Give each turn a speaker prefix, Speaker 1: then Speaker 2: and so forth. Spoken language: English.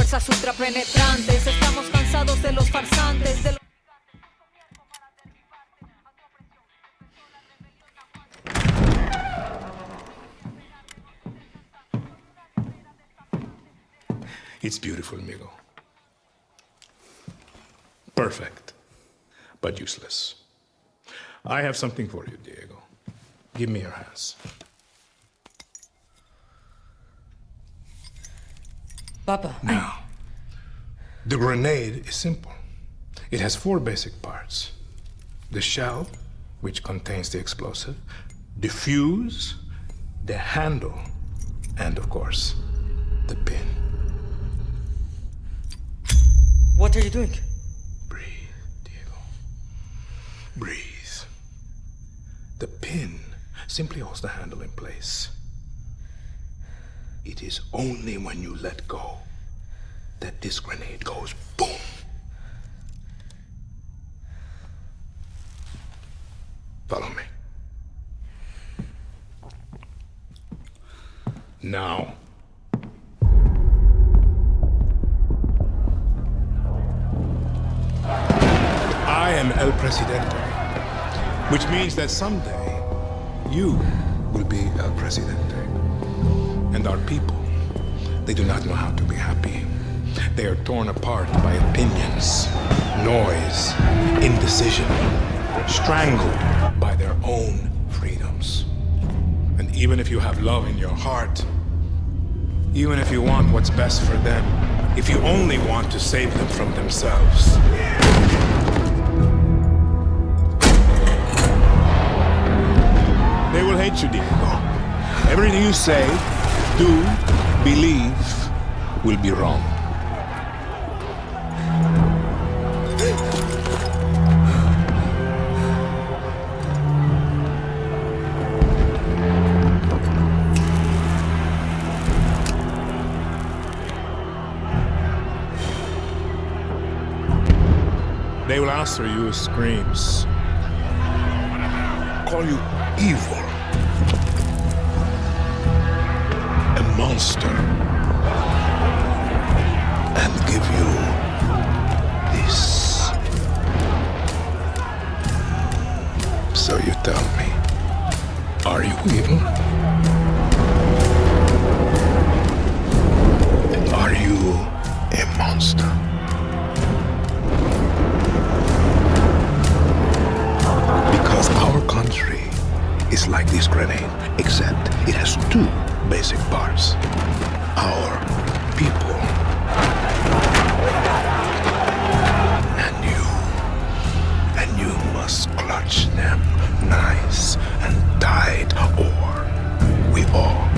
Speaker 1: fuerzas ultrapenetrantes. Estamos cansados de los farsantes, de los...
Speaker 2: It's beautiful, amigo. Perfect, but useless. I have something for you, Diego. Give me your hands.
Speaker 3: Papa,
Speaker 2: Now, the grenade is simple. It has 4 basic parts. The shell, which contains the explosive, the fuse, the handle, and of course, the pin.
Speaker 3: What are you doing?
Speaker 2: Breathe, Diego. Breathe. The pin simply holds the handle in place. It is only when you let go that this grenade goes boom. Follow me. Now. I am El Presidente, which means that someday you will be El Presidente. And our people, they do not know how to be happy. They are torn apart by opinions, noise, indecision, strangled by their own freedoms. And even if you have love in your heart, even if you want what's best for them, if you only want to save them from themselves, they will hate you, Diego. Everything you say, do, believe, will be wrong. They will answer you with screams, call you evil, a monster, and give you this. So you tell me, are you evil? Are you a monster? Because our country is like this grenade, except it has 2 basic parts. Our people. And you must clutch them nice and tight, or we all